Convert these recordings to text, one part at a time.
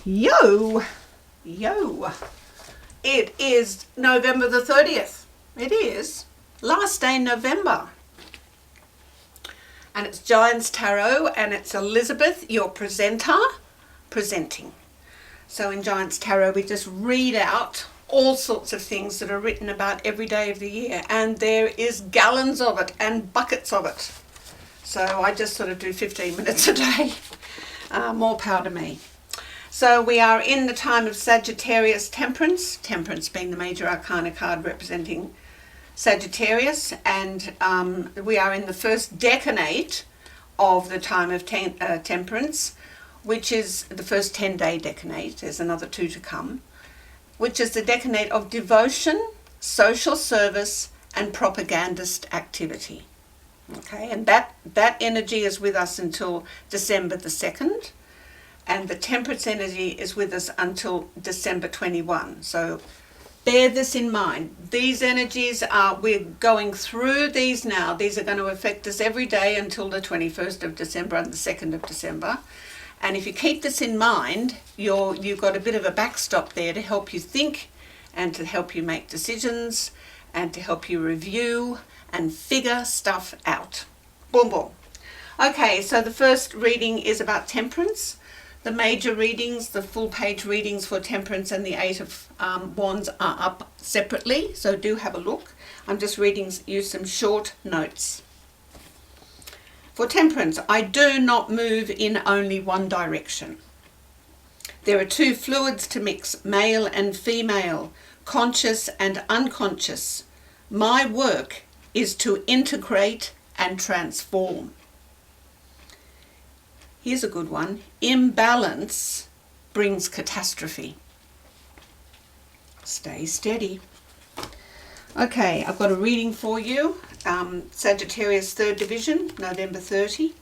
Yo! It is November the 30th. It is. Last day in November. And it's Giants Tarot and it's Elizabeth, your presenter, presenting. So in Giants Tarot we just read out all sorts of things that are written about every day of the year, and there is gallons of it and buckets of it. So I just sort of do 15 minutes a day. More power to me. So we are in the time of Sagittarius Temperance, Temperance being the major arcana card representing Sagittarius, and we are in the first decade of the time of Temperance, which is the first 10-day decade. There's another 2 to come, which is the decade of devotion, social service, and propagandist activity. Okay, and that energy is with us until December the 2nd. And the Temperance energy is with us until December 21. So bear this in mind. These energies we're going through these now. These are going to affect us every day until the 21st of December and the 2nd of December. And if you keep this in mind, you've got a bit of a backstop there to help you think and to help you make decisions and to help you review and figure stuff out. Boom, boom. Okay, so the first reading is about Temperance. The major readings, the full page readings for Temperance and the Eight of Wands are up separately, so do have a look. I'm just reading you some short notes. For Temperance, I do not move in only one direction. There are 2 fluids to mix, male and female, conscious and unconscious. My work is to integrate and transform. Here's a good one. Imbalance brings catastrophe. Stay steady. Okay, I've got a reading for you. Sagittarius 3rd division, November 30.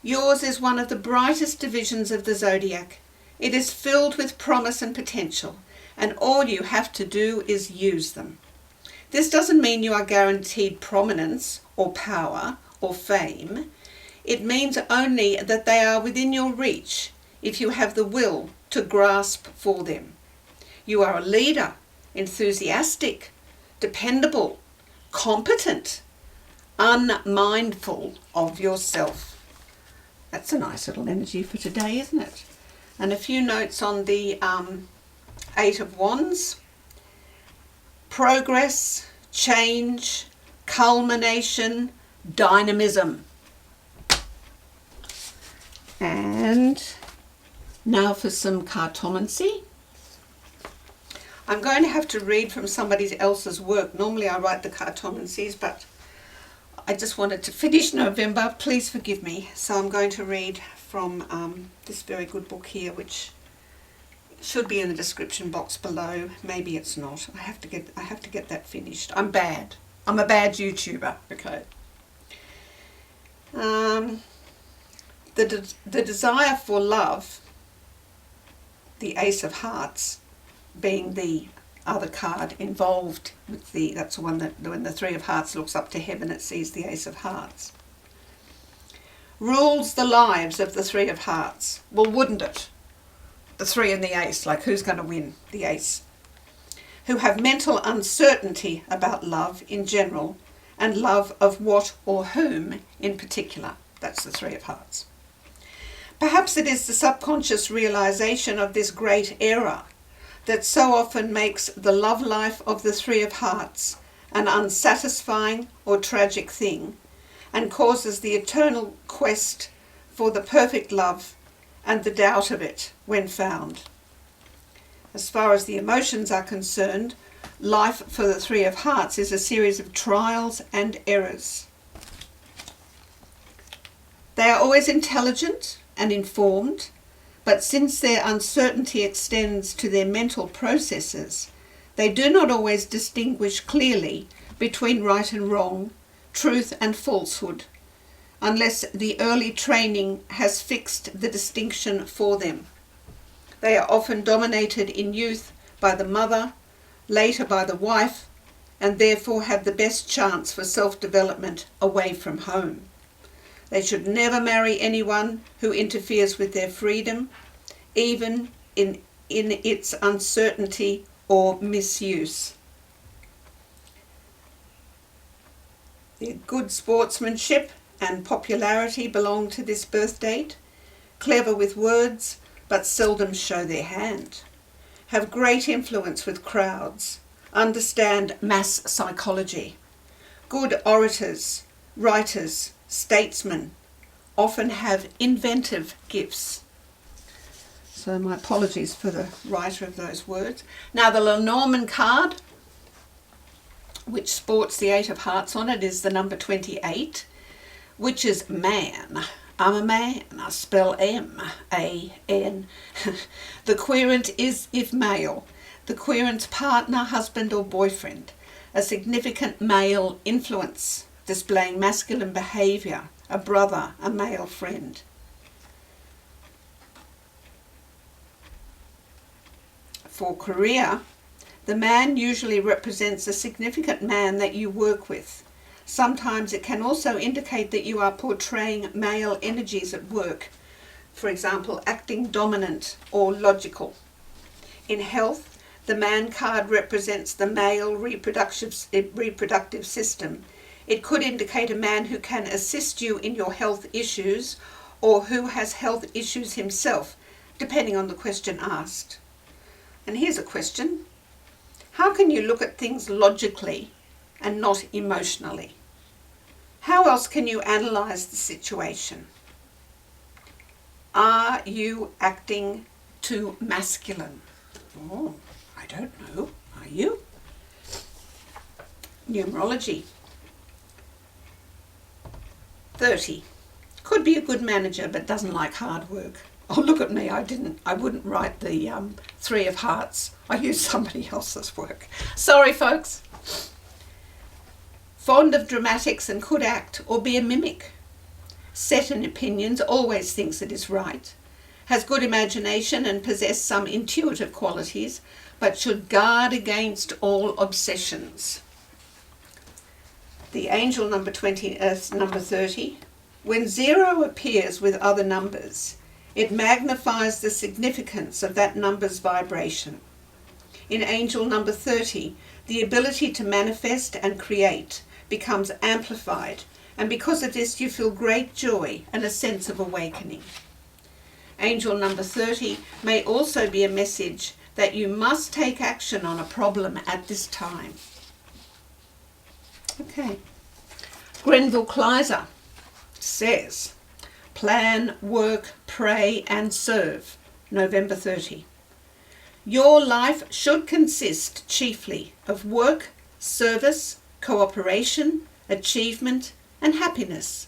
Yours is one of the brightest divisions of the zodiac. It is filled with promise and potential, and all you have to do is use them. This doesn't mean you are guaranteed prominence or power or fame. It means only that they are within your reach if you have the will to grasp for them. You are a leader, enthusiastic, dependable, competent, unmindful of yourself. That's a nice little energy for today, isn't it? And a few notes on the 8 of Wands. Progress, change, culmination, dynamism. And now for some cartomancy. I'm going to have to read from somebody else's work. Normally I write the cartomancies, but I just wanted to finish November. Please forgive me. So I'm going to read from this very good book here, which should be in the description box below. Maybe it's not. I have to get that finished. I'm bad. I'm a bad YouTuber. Okay. The desire for love, the Ace of Hearts, being the other card involved with that's the one that when the 3 of Hearts looks up to heaven, it sees the Ace of Hearts. Rules the lives of the 3 of Hearts. Well, wouldn't it? The 3 and the Ace, like who's going to win? The Ace. Who have mental uncertainty about love in general and love of what or whom in particular. That's the 3 of Hearts. Perhaps it is the subconscious realization of this great error that so often makes the love life of the 3 of Hearts an unsatisfying or tragic thing and causes the eternal quest for the perfect love and the doubt of it when found. As far as the emotions are concerned, life for the 3 of Hearts is a series of trials and errors. They are always intelligent and informed, but since their uncertainty extends to their mental processes, they do not always distinguish clearly between right and wrong, truth and falsehood, unless the early training has fixed the distinction for them. They are often dominated in youth by the mother, later by the wife, and therefore have the best chance for self-development away from home. They should never marry anyone who interferes with their freedom, even in its uncertainty or misuse. Good sportsmanship and popularity belong to this birth date. Clever with words, but seldom show their hand. Have great influence with crowds. Understand mass psychology. Good orators, writers, statesmen often have inventive gifts. So my apologies for the writer of those words. Now the Lenormand card, which sports the 8 of hearts on it, is the number 28, which is man. I'm a man. I spell M-A-N. The querent is, if male, the querent's partner, husband or boyfriend, a significant male influence, displaying masculine behaviour, a brother, a male friend. For career, the man usually represents a significant man that you work with. Sometimes it can also indicate that you are portraying male energies at work, for example, acting dominant or logical. In health, the man card represents the male reproductive system. It could indicate a man who can assist you in your health issues or who has health issues himself, depending on the question asked. And here's a question. How can you look at things logically and not emotionally? How else can you analyse the situation? Are you acting too masculine? Oh, I don't know. Are you? Numerology. 30. Could be a good manager but doesn't like hard work. Oh, look at me. I wouldn't write the 3 of hearts. I used somebody else's work. Sorry, folks. Fond of dramatics and could act or be a mimic. Set in opinions, always thinks it is right. Has good imagination and possess some intuitive qualities, but should guard against all obsessions. The angel number 30. When 0 appears with other numbers, it magnifies the significance of that number's vibration. In angel number 30, the ability to manifest and create becomes amplified, and because of this you feel great joy and a sense of awakening. Angel number 30 may also be a message that you must take action on a problem at this time. Okay. Grenville Kleiser says, plan, work, pray and serve. November 30. Your life should consist chiefly of work, service, cooperation, achievement and happiness.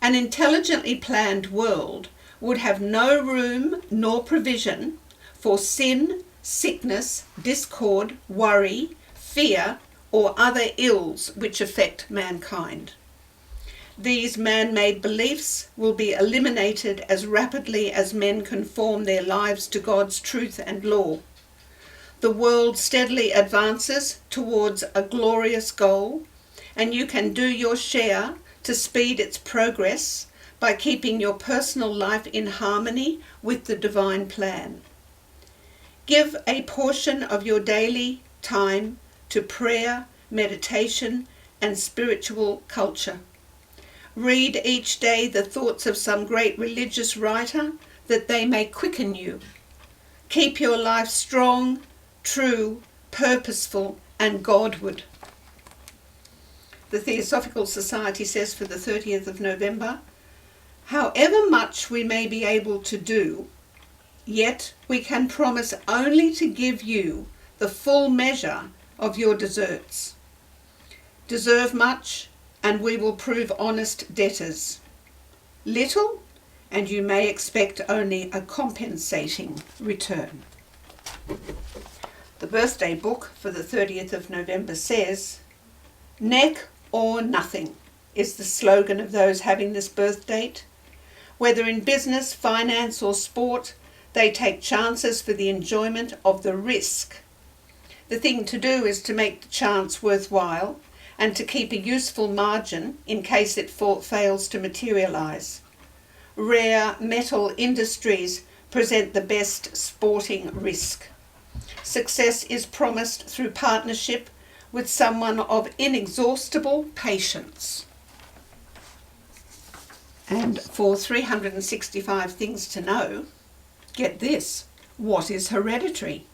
An intelligently planned world would have no room nor provision for sin, sickness, discord, worry, fear or other ills which affect mankind. These man-made beliefs will be eliminated as rapidly as men conform their lives to God's truth and law. The world steadily advances towards a glorious goal, and you can do your share to speed its progress by keeping your personal life in harmony with the divine plan. Give a portion of your daily time to prayer, meditation, and spiritual culture. Read each day the thoughts of some great religious writer that they may quicken you. Keep your life strong, true, purposeful, and Godward. The Theosophical Society says for the 30th of November, however much we may be able to do, yet we can promise only to give you the full measure of your deserts. Deserve much, and we will prove honest debtors. Little, and you may expect only a compensating return. The birthday book for the 30th of November says, neck or nothing is the slogan of those having this birth date. Whether in business, finance or sport, they take chances for the enjoyment of the risk. The thing to do is to make the chance worthwhile and to keep a useful margin in case it fails to materialise. Rare metal industries present the best sporting risk. Success is promised through partnership with someone of inexhaustible patience. And for 365 things to know, get this: what is hereditary?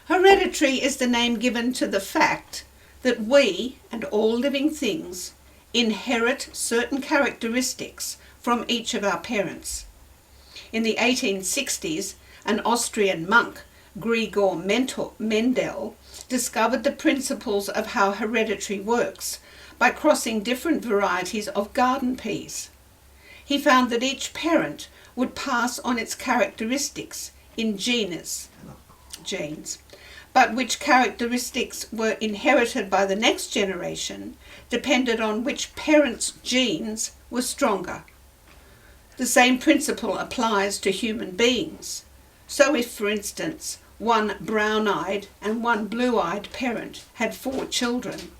Hereditary is the name given to the fact that we and all living things inherit certain characteristics from each of our parents. In the 1860s, an Austrian monk, Gregor Mendel, discovered the principles of how hereditary works by crossing different varieties of garden peas. He found that each parent would pass on its characteristics in genes, but which characteristics were inherited by the next generation depended on which parent's genes were stronger. The same principle applies to human beings. So if, for instance, one brown-eyed and one blue-eyed parent had 4 children,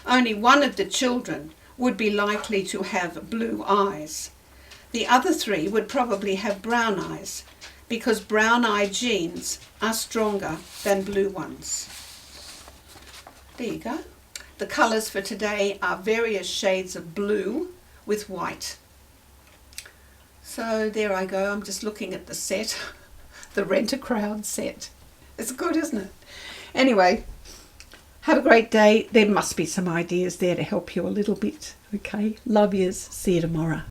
only one of the children would be likely to have blue eyes. The other 3 would probably have brown eyes, because brown-eyed genes are stronger than blue ones. There you go. The colours for today are various shades of blue with white. So there I go. I'm just looking at the set, the Rent-A-Crowd set. It's good, isn't it? Anyway, have a great day. There must be some ideas there to help you a little bit. Okay, love yous. See you tomorrow.